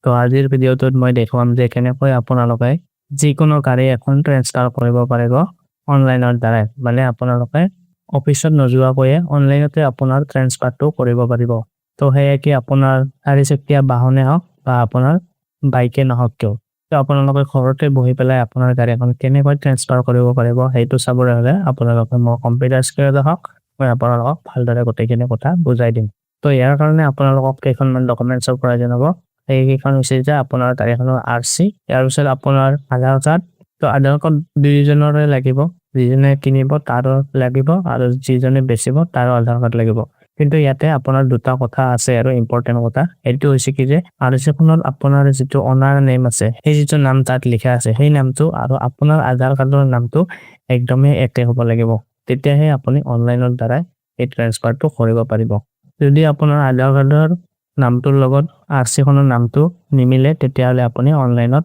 তো আজিৰ ভিডিঅ'টোত মই দেখুৱাম যে কেনেকৈ আপোনালোকে যিকোনো গাড়ী এখন ট্ৰেন্সফাৰ কৰিব পাৰিব অনলাইনৰ দ্বাৰা মানে আপোনালোকে অফিচত নোযোৱাকৈ অনলাইনতে আপোনাৰ ট্ৰেন্সফাৰটো কৰিব পাৰিব তো হেয়া কি আপোনাৰ চাৰিচকীয়া বাহনে হওক বা আপোনাৰ বাইকে নহওক কিয় তো আপোনালোকে ঘৰতে বহি পেলাই আপোনাৰ গাড়ীখন কেনেকৈ ট্ৰেন্সফাৰ কৰিব পাৰিব সেইটো চাবলৈ হ'লে আপোনালোকে মোৰ কম্পিউটাৰ স্ক্ৰীনত হওক মই আপোনালোকক ভালদৰে গোটেইখিনি কথা বুজাই দিম তো ইয়াৰ কাৰণে আপোনালোকক কেইখনমান ডকুমেণ্টছৰ প্ৰয়োজন হ'ব এইকেইখন হৈছে যে আপোনাৰ গাড়ীখনৰ আৰচি ইয়াৰ পিছত আপোনাৰ আধাৰ কাৰ্ড তো আধাৰ কাৰ্ড দুইজনৰে লাগিব যিজনে কিনিব তাৰো লাগিব আৰু যিজনে বেচিব তাৰো আধাৰ কাৰ্ড লাগিব কিন্তু ইয়াতে আপোনাৰ দুটা কথা আছে আৰু ইম্পৰ্টেন্ট কথা এইটো হৈছে কি যে আৰচিখনত আপোনাৰ যিটো অনাৰ নেম আছে সেই যিটো নাম তাত লিখা আছে সেই নামটো আৰু আপোনাৰ আধাৰ কাৰ্ডৰ নামটো একদমেই একে হ'ব লাগিব তেতিয়াহে আপুনি অনলাইনৰ দ্বাৰা এই ট্ৰান্সফাৰটো কৰিব পাৰিব যদি আপোনাৰ আধাৰ কাৰ্ডৰ নামটোৰ লগত আৰচিখনৰ নামটো নিমিলে তেতিয়াহলে আপুনি অনলাইনত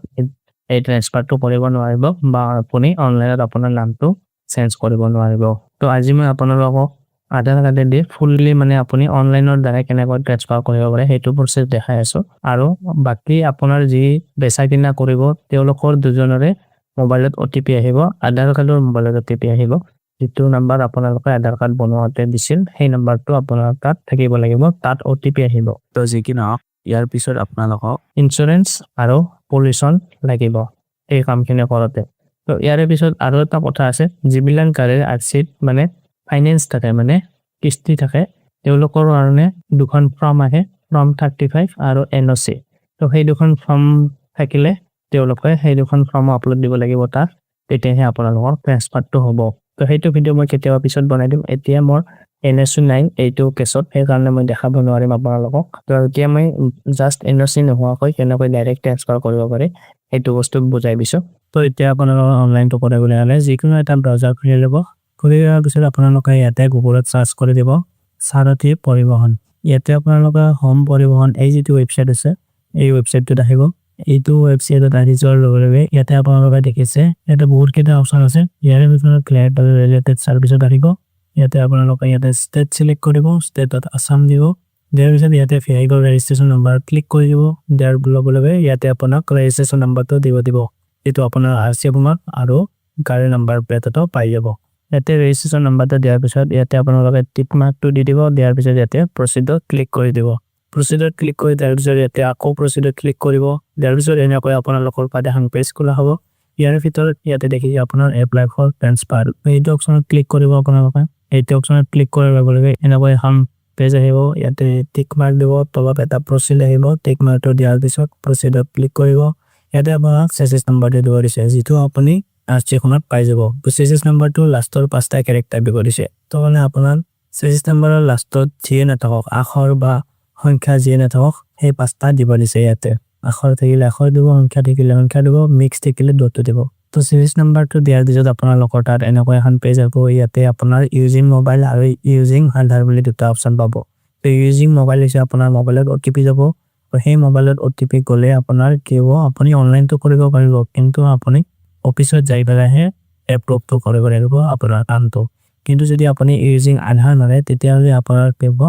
এই ট্ৰান্সফাৰটো কৰিব নোৱাৰিব বা আপুনি অনলাইনত আপোনাৰ নামটো চেঞ্জ কৰিব নোৱাৰিব তো আজি মই আপোনালোকক আধাৰ কাৰ্ডে দি ফুললি মানে আপুনি অনলাইনৰ দ্বাৰা কেনেকৈ ট্ৰান্সফাৰ কৰিব পাৰে সেইটো প্ৰসেছ দেখাই আছো আৰু বাকি আপোনাৰ যি বেচা কিনা কৰিব তেওঁলোকৰ দুজনৰে মোবাইলত ওটিপি আহিব আধাৰ কাৰ্ডৰ মোবাইলত ওটিপি আহিব যিটো নাম্বাৰ আপোনালোকে আধাৰ কাৰ্ড বনোৱাতে দিছিল সেই নাম্বাৰটো আপোনাৰ তাত থাকিব লাগিব তাত ওটিপি আহিব তো যি কি নহওক ইয়াৰ পিছত আপোনালোকক ইনস্যুৰেন্স আৰু পলিউশন লাগিব এই কামখিনি কৰোতে তো ইয়াৰ পিছত আৰু এটা কথা আছে যিবিলাক গাড়ীৰ আৰচিত মানে ফাইনেন্স থাকে মানে কিস্তি থাকে তেওঁলোকৰ কাৰণে দুখন ফৰ্ম আহে ফৰ্ম 35 আৰু এনওসি তো সেই দুখন ফৰ্ম থাকিলে তেওঁলোকে সেই দুখন ফৰ্ম আপলোড দিব লাগিব তাত তেতিয়াহে আপোনালোকৰ ট্ৰান্সফাৰটো হ'ব তো সেইটো ভিডিও মই কেতিয়াবা পিছত বনাই দিম এতিয়া মোৰ এনওসি 9 এইটো কেছত সেই কাৰণে মই দেখাব নোৱাৰিম আপোনালোকক তো এতিয়া মই জাস্ট এনওসি নোহোৱাকৈ কেনেকৈ ডাইৰেক্ট ট্ৰান্সফাৰ কৰিব পাৰে এইটো বস্তু বুজাই দিছো তো এতিয়া আপোনালোকে অনলাইনটো কৰিবলৈ হ'লে যিকোনো এটা ব্ৰাউজাৰ খুলি ল'ব খুলি লোৱাৰ পিছত আপোনালোকে ইয়াতে গুগলত সাৰ্চ কৰি দিব সাৰথী পৰিবহন ইয়াতে আপোনালোকে হোম পৰিবহন এই যিটো ওয়েবসাইট আছে এই ওয়েবসাইটটো আহিব এইটো ওয়েবসাইটত আহি যোৱাৰ লগে লগে ইয়াতে আপোনালোকে দেখিছে ইয়াতে বহুত কেইটা অপচন আছে ইয়াৰ ভিতৰত ক্লিয়াৰ আৰু ৰিলেটেড সাৰ্ভিছত আহিব ইয়াতে আপোনালোকে ইয়াতে ষ্টেট সিলেক্ট কৰিব ষ্টেটত আসাম দিব দেৰ পিছত ইয়াতে ভেহিকল ৰেজিষ্ট্ৰেচন নম্বৰ ক্লিক কৰি দিব দেৰ লগে লগে ইয়াতে আপোনাক ৰেজিষ্ট্ৰেচন নম্বৰটো দিব এটো আপোনাৰ আৰচি আপোনাৰ আৰু গাড়ী নম্বৰ প্লেটটো পাই যাব ইয়াতে ৰেজিষ্ট্ৰেচন নম্বৰটো দিয়াৰ পিছত ইয়াতে আপোনালোকে টিক মাৰ্কটো দি দিব দিয়াৰ পিছত ইয়াতে প্ৰসিডত ক্লিক কৰি দিব প্ৰসিডত ক্লিক কৰি দিয়াৰ পিছত ইয়াতে আকৌ প্ৰসিডত ক্লিক কৰিব দিয়াৰ পিছত এনেকৈ আপোনালোকৰ পাদে হাং পেজ খোলা হ'ব ইয়াৰ ভিতৰত ইয়াতে দেখি আপোনাৰ এপ্লাই ফৰ ট্ৰান্সফাৰ এইটো অপচনত ক্লিক কৰিব আপোনালোকে এইটো অপচনত ক্লিক কৰাৰ লগে লগে এনেকৈ এখন পেজ আহিব ইয়াতে টিক মাৰ্ক দিব তলত এটা প্ৰসিড আহিব টিক মাৰ্কটো দিয়াৰ পিছত প্ৰসিডত ক্লিক কৰিব ইয়াতে আপোনাক চেচিছ নম্বৰটো দিব দিছে যিটো আপুনি আৰচিখনত পাই যাব চেচিছ নম্বৰটো লাষ্টৰ 5টা ক্যাৰেক্টাৰ দিব দিছে তো মানে আপোনাৰ চেচিছ নম্বৰৰ লাষ্টত যিয়ে নাথাকক আখৰ বা সংখ্যা যিয়ে নাথাকক সেই 5টা দিব দিছে ইয়াতে আখৰ থাকিলে আখৰ দিব সংখ্যা থাকিলে সংখ্যা দিব মিক্স থাকিলে ডট দিব তো চেচিছ নম্বৰটো দিয়াৰ পিছত আপোনালোকৰ তাত এনেকৈ এখন পেজ আহিব ইয়াতে আপোনাৰ ইউজিং মোবাইল আৰু ইউজিং আধাৰ বুলি দুটা অপচন পাব তো ইউজিং মোবাইল হৈছে আপোনাৰ মোবাইলত ওটিপি যাব আৰু সেই মোবাইলত ওটিপি গলে আপোনাৰ কি হ'ব আপুনি অনলাইনটো কৰিব পাৰিব কিন্তু আপুনি অফিসত যাই পেলাইহে এপ্ৰুভটো কৰিব লাগিব আপোনাৰ কামটো কিন্তু যদি আপুনি ইউজিং আধাৰ নৰে তেতিয়াহলে আপোনাৰ কেব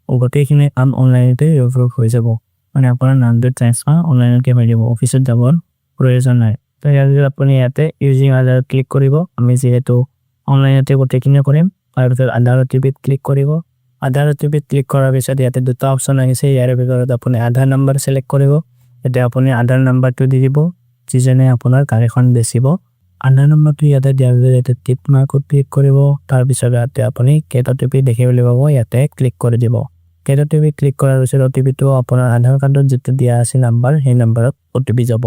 গোটেইখিনি কাম অনলাইনতে এপ্ৰুভ হৈ যাব মানে আপোনাৰ নামটো ট্ৰান্সফাৰ অনলাইনতে হৈ যাব অফিসত যাবৰ প্ৰয়োজন নাই তো ইয়াতে আপুনি ইয়াতে ইউজিং আধাৰ ক্লিক কৰিব আমি যেহেতু অনলাইনতে গোটেইখিনি কৰিম আৰু আধাৰ ওটিপিত ক্লিক কৰিব আধাৰ ওটিপিত ক্লিক কৰাৰ পিছত ইয়াতে দুটা অপচন আহিছে ইয়াৰ ভিতৰত আপুনি আধাৰ নম্বৰ সিলেক্ট কৰিব এতে আপুনি আধাৰ নম্বৰটো দি দিব যিজনে আপোনাৰ গাড়ীখন বেচিব আধাৰ নম্বৰটো ইয়াতে দিয়াৰ পিছত ইয়াতে টিক মাৰ্কত ক্লিক কৰিব তাৰ পিছত ইয়াতে আপুনি গেট ওটিপি দেখিবলৈ পাব ইয়াতে ক্লিক কৰি দিব গেট ওটিপি ক্লিক কৰাৰ পিছত ওটিপিটো আপোনাৰ আধাৰ কাৰ্ডত যেটো দিয়া আছে নম্বৰ সেই নম্বৰত ওটিপি যাব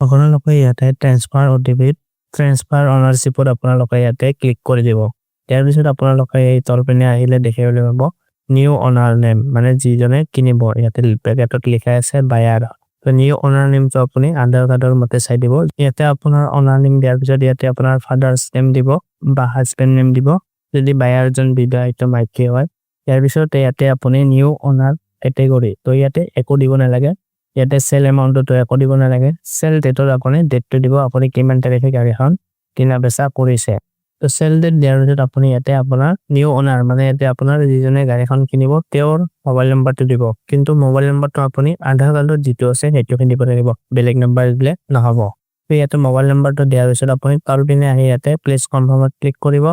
আপোনালোকে ইয়াতে ট্ৰান্সফাৰ ওটিপিত ট্ৰান্সফাৰ অনাৰশ্বিপত আপোনালোকে ইয়াতে ক্লিক কৰি দিব ইয়াৰ পিছত আপোনালোকে এই তলপিনে আহিলে দেখিবলৈ পাব নিউ অনাৰ নেম মানে যিজনে কিনিব ইয়াতে ব্ৰেকেটত লিখা আছে বায়াৰ তো নিউ অনাৰ নেমটো আপুনি আধাৰ কাৰ্ডৰ মতে চাই দিব ইয়াতে আপোনাৰ অনাৰ নেম দিয়াৰ পিছত ইয়াতে আপোনাৰ ফাদাৰ্স নেম দিব বা হাজবেণ্ড নেম দিব যদি বায়াৰজন বিবাহিত মাইকী হয় ইয়াৰ পিছত ইয়াতে আপুনি নিউ অনাৰ ক্যাটাগৰী তো ইয়াতে একো দিব নালাগে ইয়াতে সেল এমাউন্টটো একো দিব নালাগে সেল ডেটৰ আপুনি ডেটটো দিব আপুনি কিমান তাৰিখে গাড়ীখন কিনা বেচা কৰিছে তো সেল ডেট দিয়াৰ পিছত আপুনি ইয়াতে আপোনাৰ নিউ ওনাৰ মানে ইয়াতে আপোনাৰ যিজনে গাড়ীখন কিনিব তেওঁৰ মোবাইল নম্বৰটো দিব কিন্তু মোবাইল নম্বৰটো আপুনি আধাৰ কাৰ্ডত যিটো আছে সেইটো দিব লাগিব বেলেগ নম্বৰ দিলে নহব তো ইয়াতে মোবাইল নম্বৰটো দিয়াৰ পিছত আপুনি তলপিনে আহি ইয়াতে প্লেস কনফাৰ্মত ক্লিক কৰিব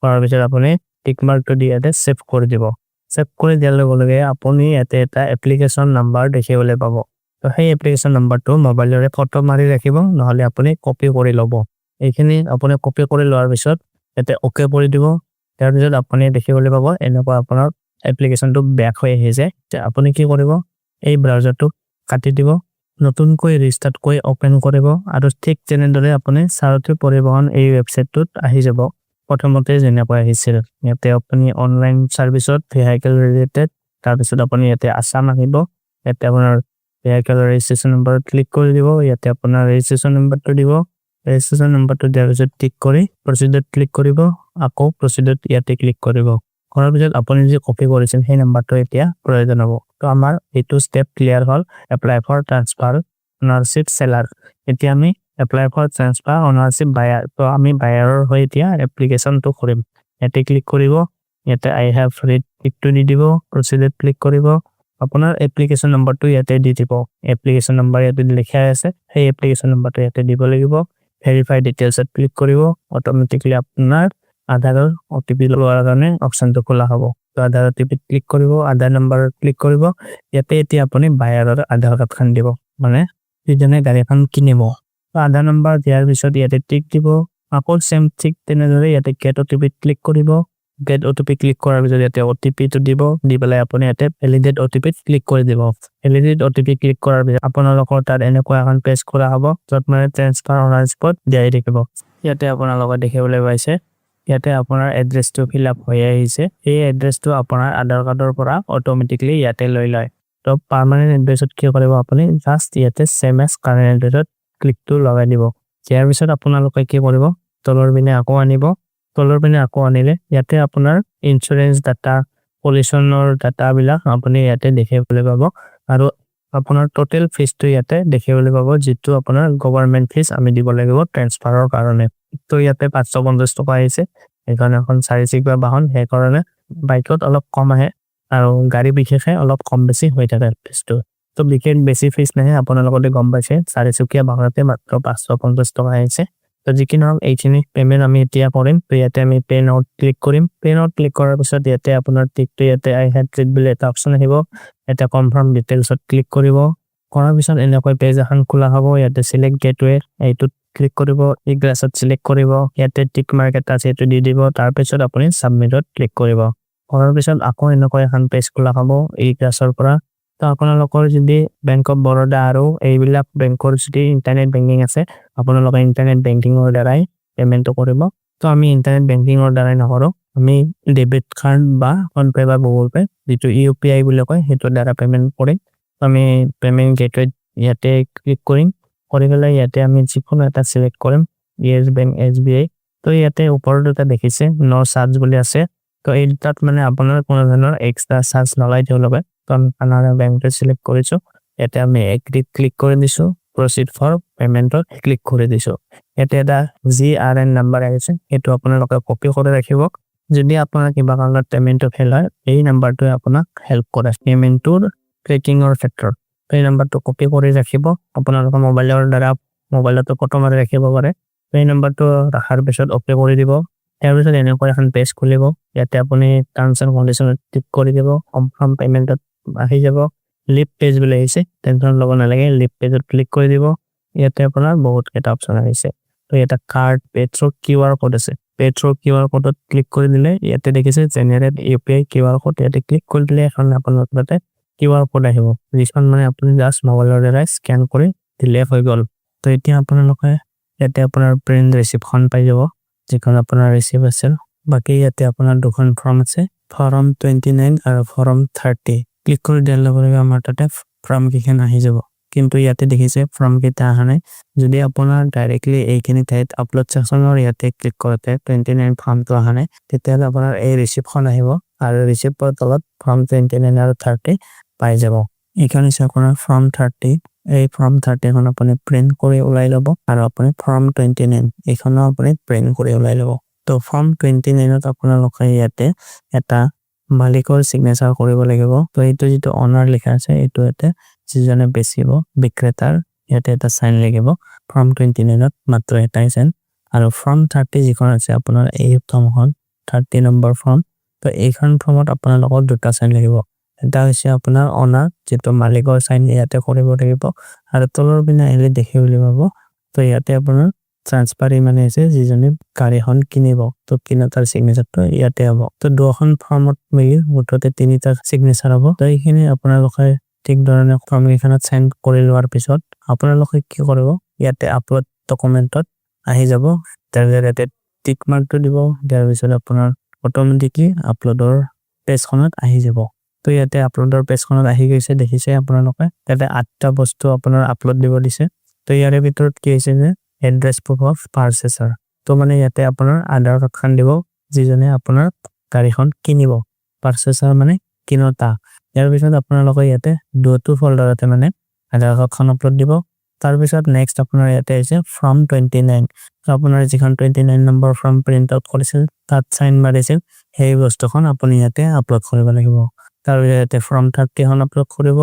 কৰাৰ পিছত আপুনি টিক মাৰ্কটো দি ইয়াতে সেভ কৰি দিব সেভ কৰি দিয়াৰ লগে লগে আপুনি ইয়াতে এটা এপ্লিকেশন নাম্বাৰ দেখিবলৈ পাব তো সেই এপ্লিকেশন নাম্বাৰটো মোবাইলৰে ফটো মাৰি ৰাখিব নহলে আপুনি কপি কৰি ল'ব এইখিনি আপুনি কপি কৰি লোৱাৰ পিছত ইয়াতে ওকে কৰি দিব তাৰ পিছত আপুনি দেখিবলৈ পাব এনেকুৱা আপোনাৰ এপ্লিকেশনটো ব্যাক হৈ আহিছে আপুনি কি কৰিব এই ব্ৰাউজাৰটো কাটি দিব নতুনকৈ ৰিস্টাৰ্ট কৰি ওপেন কৰিব আৰু ঠিক তেনেদৰে আপুনি সাৰথী পৰিবহন এই ওয়েবসাইটটোত আহি যাব প্ৰথমতে যেনেকৈ আহিছিল ইয়াতে আপুনি অনলাইন সাৰ্ভিসত ভেহিকল ৰিলেটেড তাৰ পিছত আপুনি ইয়াতে assam আহিব ইয়াতে আপোনাৰ ভেহিকল ৰেজিষ্ট্ৰেচন নম্বৰ ক্লিক কৰি দিব ইয়াতে আপোনাৰ ৰেজিষ্ট্ৰেচন নম্বৰটো দিব ৰেজিষ্ট্ৰেচন নম্বৰটো দিয়াৰ পিছত টিক কৰি প্ৰসিডত ক্লিক কৰিব আকৌ প্ৰসিডত ইয়াতে ক্লিক কৰিব কৰাৰ পিছত আপুনি যে কপি কৰিছিল সেই নম্বৰটো এতিয়া প্ৰয়োজন হ'ব তো আমাৰ এইটো স্টেপ ক্লিয়াৰ হ'ল এপ্লাই ফৰ ট্ৰান্সফাৰ অনাৰশিপ সেলাৰ এতিয়া আমি এপ্লাই ফৰ ট্ৰান্সফাৰ অনাৰশিপ বায়াৰ তো আমি বায়াৰৰ হৈ এতিয়া এপ্লিকেশনটো কৰিম ইয়াতে ক্লিক কৰিব ইয়াতে আই হ্যাভ ৰিড টিকটো দি দিব প্ৰসিডত ক্লিক কৰিব আপোনাৰ এপ্লিকেশন নম্বৰটো ইয়াতে দি দিব এপ্লিকেশন নম্বৰ ইয়াতে লিখা আছে সেই এপ্লিকেশন নম্বৰটো ইয়াতে দিব লাগিব ভেৰিফাই ডিটেইলছত ক্লিক কৰিব অটোমেটিক্যালি আপোনাৰ আধাৰৰ ওটিপি লোৱাৰ কাৰণে অপচনটো খোলা হ'ব তো আধাৰ ওটিপি ক্লিক কৰিব আধাৰ নম্বৰ ক্লিক কৰিব ইয়াতে এতিয়া আপুনি বায়াৰৰ আধাৰ কাৰ্ডখন দিব মানে যিজনে গাড়ীখন কিনিব তো আধাৰ নম্বৰ দিয়াৰ পিছত ইয়াতে টিক দিব আকৌ সেম ঠিক তেনেদৰে ইয়াতে গেট ওটিপি ক্লিক কৰিব গেট ওটিপি ক্লিক কৰাৰ পিছত ইয়াতে ওটিপিটো দিব দি পেলাই আপুনি ইয়াতে ভ্যালিডেট ওটিপি ক্লিক কৰি দিব ভ্যালিডেট ওটিপি ক্লিক কৰাৰ পিছত আপোনালোকৰ তাত এনেকুৱা এখন পেজ খোলা হ'ব য'ত মানে ট্ৰান্সফাৰ অনাৰশিপত দিয়াই থাকিব ইয়াতে আপোনালোকে দেখিবলৈ পাইছে ইয়াতে আপোনাৰ এড্ৰেছটো ফিল আপ হৈ আহিছে এই এড্ৰেছটো আপোনাৰ আধাৰ কাৰ্ডৰ পৰা অটোমেটিক্যালি ইয়াতে লৈ লয় তো পাৰ্মানেন্ট এড্ৰেছত কি কৰিব আপুনি জাস্ট ইয়াতে সেম এজ কাৰেন্ট এড্ৰেছত ক্লিকটো লগাই দিব ইয়াৰ পিছত আপোনালোকে কি কৰিব তলৰ পিনে আকৌ আনিব তলৰ পিনে আকৌ আনিলে ইয়াতে আপোনাৰ ইনস্যুৰেন্স ডাটা পলিউশনৰ ডাটা বিলাক আপুনি ইয়াতে দেখিবলৈ পাব আৰু আপোনাৰ টোটাল ফিজটো ইয়াতে দেখিবলৈ পাব যেটো আপোনাৰ গভৰ্ণমেন্ট ফিজ আমি দিব লাগিব ট্ৰান্সফাৰৰ কাৰণে তো ইয়াতে 550 টকা আহিছে এখানে এখন 4 চকীয়া বাহন হে কাৰণে বাইকত অলপ কম আহে আৰু গাড়ী বিশেষে অলপ কম বেছি হৈ থাকে ফিজটো তো বিশেষ বেছি ফিজ নাই আপোনালোকে গম পাইছে 4 চকীয়া বাহনতে মাত্ৰ 550 টকা আহিছে তো যিকিনো এইখিনি পেমেন্ট আমি এতিয়া কৰিম তো ইয়াতে আমি পে নাও ক্লিক কৰিম পে নাও ক্লিক কৰাৰ পিছত ইয়াতে আপোনাৰ টিকটো ইয়াতে আই হ্যাভ ৰিড বুলি এটা অপচন আহিব এটা কনফাৰ্ম ডিটেইলছত ক্লিক কৰিব কৰাৰ পিছত এনেকৈ পেজ এখন খোলা হ'ব ইয়াতে সিলেক্ট গেটৱে এইটো ক্লিক কৰিব ই গ্লাছত সিলেক্ট কৰিব ইয়াতে টিক মাৰ্ক এটা আছে এটো দি দিব তাৰ পিছত আপুনি সাবমিটত ক্লিক কৰিব কৰাৰ পিছত আকৌ এনেকৈ এখন পেজ খোলা হ'ব ই গ্লাছৰ পৰা তো আপোনালোকৰ যদি বেংক অফ বৰোদা আৰু এইবিলাক বেংকৰ যদি ইন্টাৰনেট বেংকিং আছে আপোনালোকে ইন্টাৰনেট বেংকিংৰ দ্বাৰাই পেমেন্টটো কৰিব তো আমি ইন্টাৰনেট বেংকিংৰ দ্বাৰাই নকৰো আমি ডেবিট কাৰ্ড বা ফোন পে বা গুগল পে যেটো ইউপিআই বুলি কয় হেতৰ দ্বাৰা পেমেন্ট কৰিম আমি পেমেন্ট গেটৱে ইয়াতে ক্লিক কৰিম কৰি গলে ইয়াতে আমি যিকোনো এটা সিলেক্ট কৰিম ইয়েস বেংক এসবিআই তো ইয়াতে ওপৰত এটা দেখিছে নো চাৰ্জ বুলি আছে তো এই তাত মানে আপোনাৰ কোনো ধৰণৰ এক্সট্ৰা চাৰ্জ নলাই তেওঁলোকে তো আমি কানাড়া বেংকটো সিলেক্ট কৰিছো ইয়াতে আমি এগ্ৰি ক্লিক কৰি দিছো প্ৰসিড ফৰ পেমেন্টত ক্লিক কৰি দিছো ইয়াতে এটা জিআৰএন নম্বৰ আহিছে এটো আপোনালোকে কপি কৰি ৰাখিব যদি আপোনাৰ কিবা কাৰণত পেমেন্টটো ফেল হয় এই নম্বৰটোৱে আপোনাক হেল্প কৰে পেমেন্টৰ ট্ৰেকিংৰ ক্ষেত্ৰত এই নম্বৰটো কপি কৰি ৰাখিব আপোনালোকৰ মোবাইলৰ দ্বাৰা মোবাইলতো ফটো মাৰি ৰাখিব পাৰে এই নম্বৰটো ৰাখাৰ পিছত ওকে কৰি দিব তাৰ পিছত এনেকৈ এখন পেজ খুলিব ইয়াতে আপুনি টাৰ্মছ এণ্ড কণ্ডিচনত টিক কৰি দিব কনফাৰ্ম পেমেন্টত আহি যাব লিভ পেজ বুলি আহিছে টেনচন ল'ব নালাগে লিভ পেজত ক্লিক কৰি দিব ইয়াতে আপোনাৰ বহুত কেইটা অপচন আহিছে তো এটা কাৰ্ড পেট্ৰ কিউআৰ কোড আছে পেট্ৰ কিউআৰ কোডত ক্লিক কৰি দিলে ইয়াতে দেখিছে জেনাৰেট ইউপিআই কিউআৰ কোড ইয়াতে ক্লিক কৰি দিলে এখন আপোনাৰ তাতে কিউআৰ কোড আহিব যিখন মানে আপুনি জাস্ট মোবাইলৰ দ্বাৰা স্ক্যান কৰি দিলে হৈ গ'ল তো এতিয়া আপোনালোকে ইয়াতে আপোনাৰ প্ৰিন্ট ৰিসিপ্টখন পাই যাব যিখন আপোনাৰ ৰিসিপ্ট আছে বাকি ইয়াতে আপোনাৰ দুখন ফৰ্ম আছে ফৰ্ম 29 আৰু ফৰ্ম 30 ক্লিক কৰি দিয়াৰ লগে লগে আমাৰ তাতে ফৰ্ম কিখন আহি যাব কিন্তু ইয়াতে দেখিছে ফৰ্ম কিটা আহা নাই যদি আপোনাৰ ডাইৰেক্টলি এইখিনি ঠাইত আপলোড সেকশনৰ ইয়াতে ক্লিক কৰতে 29 ফৰ্মটো আহা নাই তেতিয়াহলে আপোনাৰ এই ৰিসিপ্টখন আহিব আৰু ৰিসিপ্টৰ তলত ফৰ্ম 29 আৰু 30 পাই যাব এখানে আছে আপোনাৰ ফৰ্ম 30 এই ফৰ্ম 30 খন আপুনি প্ৰিন্ট কৰি উলাই লব আৰু আপুনি ফৰ্ম 29 এখনো আপুনি প্ৰিন্ট কৰি উলাই লব তো ফৰ্ম 29ত আপোনালোকে ইয়াতে এটা মালিকৰ সিগনেচাৰ কৰিব লাগিব তো এইটো যেটো অনাৰ লিখা আছে এইটো ইয়াতে যিজনে বেচিব বিক্ৰেতাৰ ইয়াতে এটা সাইন লাগিব ফৰ্ম 29ত মাত্ৰ এটাই সাইন আৰু ফৰ্ম 30 যিখন আছে আপোনাৰ এই ফৰ্মখন 30 নম্বৰ ফৰ্ম তো এইখন ফৰ্মত আপোনালোকৰ দুটা সাইন লাগিব এটা হৈছে আপোনাৰ অনাৰ যেটো মালিকৰ সাইন ইয়াতে কৰিব লাগিব আৰু তলৰ বিনা এলি দেখিবলৈ পাব তো ইয়াতে আপোনাৰ ট্ৰান্সফাৰি মানে আছে যিজনে গাড়ীখন কিনিব তো কিনাতাৰ সিগনেচাৰটো ইয়াতে হ'ব তো দুখন ফৰ্মত মিলি মুঠতে তিনিটা সিগনেচাৰ হ'ব তো এইখিনি আপোনালোকে ঠিক ধৰণে ফৰ্ম এখনত সাইন কৰি লোৱাৰ পিছত আপোনালোকে কি কৰিব ইয়াতে আপলোড ডকুমেন্টত আহি যাব তাৰ ইয়াতে টিক মাৰ্কটো দিব তাৰ পিছত আপোনাৰ অটোমেটিকলি আপলোডৰ পেজখনত আহি যাব তো ইয়াতে আপলোডৰ পেজখনত আহি গৈছে দেখিছে আপোনালোকে তাতে 8টা বস্তু আপোনাৰ আপলোড দিব দিছে তো ইয়াৰে ভিতৰত কি হৈছে যে এড্ৰেছ প্ৰুফ অফ পাৰচেছৰ তো মানে ইয়াতে আপোনাৰ আধাৰ কাৰ্ডখন দিব যিজনে আপোনাৰ গাড়ীখন কিনিব পাৰচেছৰ মানে কিনতা ইয়াৰ পিছত আপোনালোকে ইয়াতে দুটো ফল্ডাৰতে মানে আধাৰ কাৰ্ডখন আপলোড দিব তাৰ পিছত নেক্সট আপোনাৰ ইয়াতে আছে ফৰ্ম 29 তো আপোনাৰ যিখন 29 নম্বৰ ফৰ্ম প্ৰিন্ট আউট কৰিছিল তাত সাইন মাৰিছিল সেই বস্তুখন আপুনি ইয়াতে আপলোড কৰিব লাগিব তাৰ ইয়াতে ফৰ্ম 30 খন আপলোড কৰিব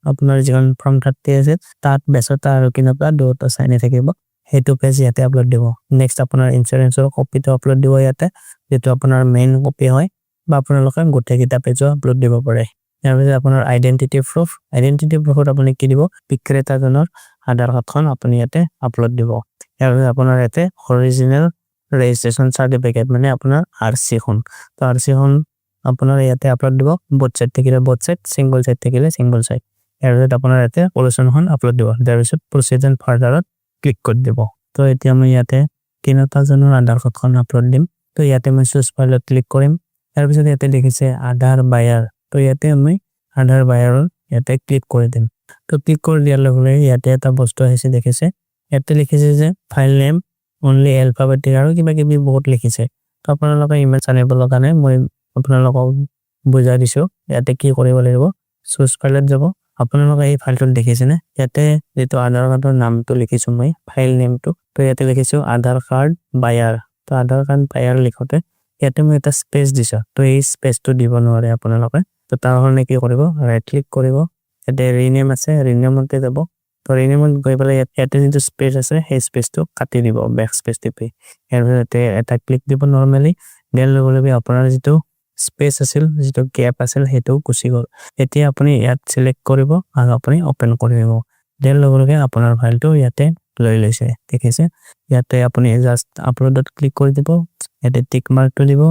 আপোনাৰ যিখন ফৰ্ম 30 আছে তাত বেচতা আৰু কিনতা দুটা সাইনে থাকিব হেতু পেজ ইয়াতে আপলোড দিব নেক্সট আপোনাৰ ইনস্যুৰেন্সৰ কপিটো আপলোড দিব ইয়াতে যেটো আপোনাৰ মেইন কপি হয় বা আপোনালোকে গোটেইটা পেজও আপলোড দিব পাৰে ইয়াৰ পিছত আপোনাৰ আইডেন্টিটি প্ৰুফত আপুনি কি দিব বিক্ৰেতাজনৰ আধাৰ কাৰ্ডখন আপুনি ইয়াতে আপলোড দিব ইয়াৰ পিছত আপোনাৰ ইয়াতে অৰিজিনাল ৰেজিষ্ট্ৰেচন সাৰ্টিফিকেট মানে আপোনাৰ আৰসি খন তো আৰসি খন আপোনাৰ ইয়াতে আপলোড দিব বোথ সাইড থাকিলে বোথ সাইড সিঙ্গল সাইড থাকিলে সিঙ্গল সাইড ইয়াৰ পিছত আপোনাৰ ইয়াতে পলিউশনখন আপলোড দিব তাৰ পিছত প্ৰচিড এণ্ড ফাৰ্ডাৰত ক্লিক কৰি দিব তো এতিয়া মই ইয়াতে কিনতাজনৰ আধাৰ কাৰ্ডখন আপলোড দিম তো ইয়াতে মই চুজ ফাইলত ক্লিক কৰিম তাৰ পিছত ইয়াতে দেখিছে আধাৰ বায়াৰ তো ইয়াতে আমি আধাৰ বায়াৰৰ ইয়াতে ক্লিক কৰি দিম তো ক্লিক কৰি দিয়াৰ লগে লগে ইয়াতে এটা বস্তু আহিছে দেখিছে ইয়াতে লিখিছে যে ফাইল নেম অনলি এলফাবেটিক আৰু কিবা কিবি বহুত লিখিছে তো আপোনালোকে ইমেজ জানিবৰ কাৰণে মই আপোনালোকক বুজাই দিছো ইয়াতে কি কৰিব লাগিব চুজ ফাইলত যাব আপোনালোকে এই ফাইলটো দেখিছে নে ইয়াতে যেটো আধাৰ কাৰ্ডৰ নামটো লিখিছো মই ফাইল নেমটো তো ইয়াতে লিখিছো আধাৰ কাৰ্ড বায়াৰ তো আধাৰ কাৰ্ড বায়াৰ লিখোতে ইয়াতে মই এটা স্পেচ দিছো তো এই স্পেচটো দিব নোৱাৰে আপোনালোকে তো তাৰ কাৰণে কি কৰিব ৰাইট ক্লিক কৰিব ইয়াতে ৰিনেম আছে ৰিনেমতে যাব তো ৰিনেমত গৈ পেলাই ইয়াতে যেটো স্পেচ আছে সেই স্পেচটো কাটি দিব বেক স্পেচ টিপি ইয়াৰ পিছতে এটা ক্লিক দিব নৰমালি দেন লগে আপোনাৰ যেটো স্পেচ আছিল যেটো গ্যাপ আছিল হেতু গুছি গল এতিয়া আপুনি ইয়াত সিলেক্ট কৰিব আৰু আপুনি ওপেন কৰিব দেন লগে আপোনাৰ ফাইলটো ইয়াতে লৈ লৈছে দেখিছে ইয়াতে আপুনি জাস্ট আপলোডত ক্লিক কৰি দিব ইয়াতে টিক মাৰ্কটো দিব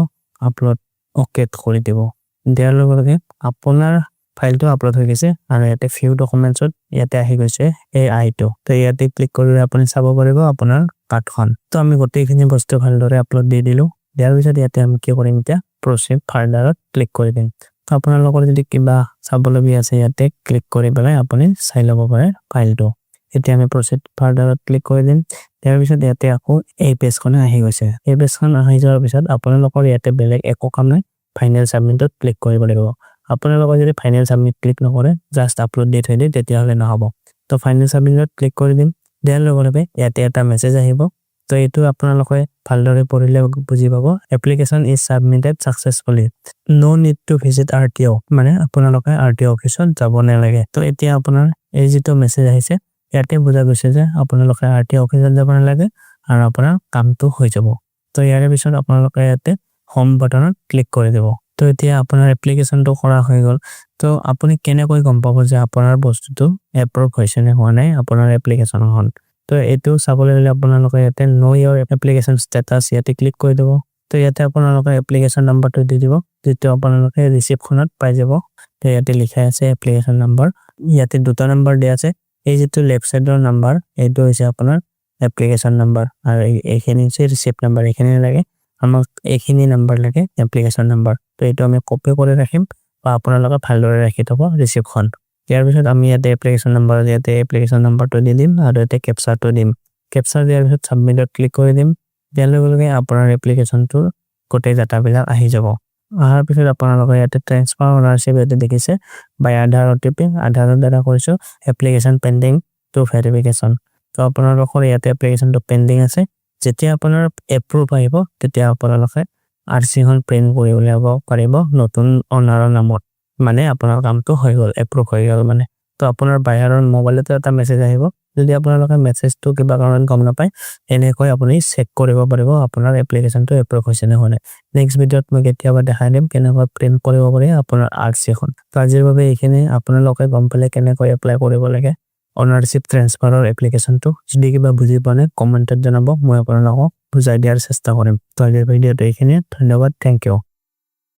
আপলোড ওকে কৰি দিব দেন লগে আপোনাৰ ফাইলটো আপলোড হৈ গৈছে আৰু ইয়াতে ফিউ ডকুমেন্টছত ইয়াতে আহি গৈছে এই আইটো তো ইয়াতে ক্লিক কৰিলে আপুনি চাব পাৰিব আপোনাৰ কাৰ্ডখন তো আমি গোটেইখিনি বস্তু ভালদৰে আপলোড দি দিলো দিয়াৰ পিছত ইয়াতে আমি কি কৰিম এতিয়া প্ৰচিড ফাৰ্ডাৰত ক্লিক কৰি দিম তো আপোনালোকৰ যদি কিবা চাবলগীয়া আছে ইয়াতে ক্লিক কৰি পেলাই আপুনি চাই ল'ব পাৰে ফাইলটো এতিয়া আমি প্ৰচিড ফাৰ্ডাৰত ক্লিক কৰি দিম তাৰ পিছত ইয়াতে আকৌ এই পেজখনে আহি গৈছে এই পেজখন আহি যোৱাৰ পিছত আপোনালোকৰ ইয়াতে বেলেগ একো কাম নাই ফাইনেল সাবমিটত ক্লিক কৰিব লাগিব আপোনালোকৰ যদি ফাইনেল সাবমিট ক্লিক নকৰে জাস্ট আপলোড দি থৈ দিয়ে তেতিয়া হলে নহব তো ফাইনেল সাবমিটত ক্লিক কৰি দিম দেন লগে ইয়াতে এটা মেছেজ আহিব তো এইটো আপোনালোকে ভালদৰে পঢ়িলে বুজি পাব application is submitted successfully no need to visit RTO মানে আপোনালোকে আৰটিও অফিচত যাব নালাগে তো এতিয়া আপোনাৰ এই যেটো মেছেজ আহিছে ইয়াতে বুজা গৈছে যে আপোনালোকে আৰটিও অফিচত যাব নালাগে আৰু আপোনাৰ কামটো হৈ যাব তো ইয়াৰে পিছত আপোনালোকে ইয়াতে হোম বাটনত ক্লিক কৰি দিব তো এতিয়া আপোনাৰ এপ্লিকেশনটো কৰা হৈ গল তো আপুনি কেনেকৈ গম পাব যে আপোনাৰ বস্তুটো এপ্ৰুভ হৈছে নে হোৱা নাই আপোনাৰ এপ্লিকেশনখন তো এটো চাবলৈ হলে আপোনালোকে ইয়াতে নো ইওৰ এপ্লিকেশন ষ্টেটাস ইয়াতে ক্লিক কৰি দিব তো ইয়াতে আপোনালোকে এপ্লিকেশন নাম্বাৰটো দি দিব যেটো আপোনালোকে ৰিসিপ্টখনত পাই যাব তো ইয়াতে লিখা আছে এপ্লিকেশন নাম্বাৰ ইয়াতে দুটা নাম্বাৰ দিয়া আছে এই যেটো লেফট সাইডৰ নাম্বাৰ এইটো হৈছে আপোনাৰ এপ্লিকেশন নাম্বাৰ আৰু এইখিনি হৈছে ৰিসিপ্ট নাম্বাৰ এইখিনি লাগে আমাক এইখিনি নাম্বাৰ লাগে এপ্লিকেশন নাম্বাৰ তো এইটো আমি কপি কৰি ৰাখিম বা আপোনালোকে ভালদৰে ৰাখি থব ৰিসিপ্টখন ইয়াৰ পিছত আমি ইয়াতে এপ্লিকেশন নাম্বাৰটো দি দিম আৰু ইয়াতে ক্যাপচাটো দিম ক্যাপচা দিয়াৰ পিছত সাবমিটত ক্লিক কৰি দিম দিয়াৰ লগে আপোনাৰ এপ্লিকেশনটো গোটেই ডাটাবিলাক আহি যাব আহাৰ পিছত আপোনালোকে ইয়াতে ট্ৰান্সফাৰ অনাৰশ্বিপ ইয়াতে দেখিছে বাই আধাৰ ওটিপি আধাৰৰ দ্বাৰা কৰিছো এপ্লিকেশন পেন্ডিং টু ভেৰিফিকেশন তো আপোনালোকৰ ইয়াতে এপ্লিকেশনটো পেন্ডিং আছে যেতিয়া আপোনাৰ এপ্ৰুভ আহিব তেতিয়া আপোনালোকে আৰচি খন প্ৰিন্ট কৰি উলিয়াব পাৰিব নতুন অনাৰৰ নামত মানে আপোনাৰ কামটো হৈ গ'ল এপ্ৰুভ হৈ গ'ল মানে তো আপোনাৰ বায়াৰৰ মোবাইলতে এটা মেছেজ আহিব যদি আপোনালোকে মেছেজটো কিবা কাৰণত গম নাপায় এনেকৈ আপুনি চেক কৰিব পাৰিব আপোনাৰ এপ্লিকেশনটো এপ্ৰুভ হৈছে নে হোৱা নাই নেক্সট ভিডিঅ'ত মই কেতিয়াবা দেখাই দিম কেনেকৈ প্ৰিন্ট কৰিব পাৰি আপোনাৰ আৰচি খন তো আজিৰ বাবে এইখিনি আপোনালোকে গম পালে কেনেকৈ এপ্লাই কৰিব লাগে অনাৰশিপ ট্ৰান্সফাৰৰ এপ্লিকেশনটো যদি কিবা বুজি পোৱা নাই কমেন্টত জনাব মই আপোনালোকক বুজাই দিয়াৰ চেষ্টা কৰিম তো আজিৰ ভিডিঅ'টো এইখিনি ধন্যবাদ থ্যাংক ইউ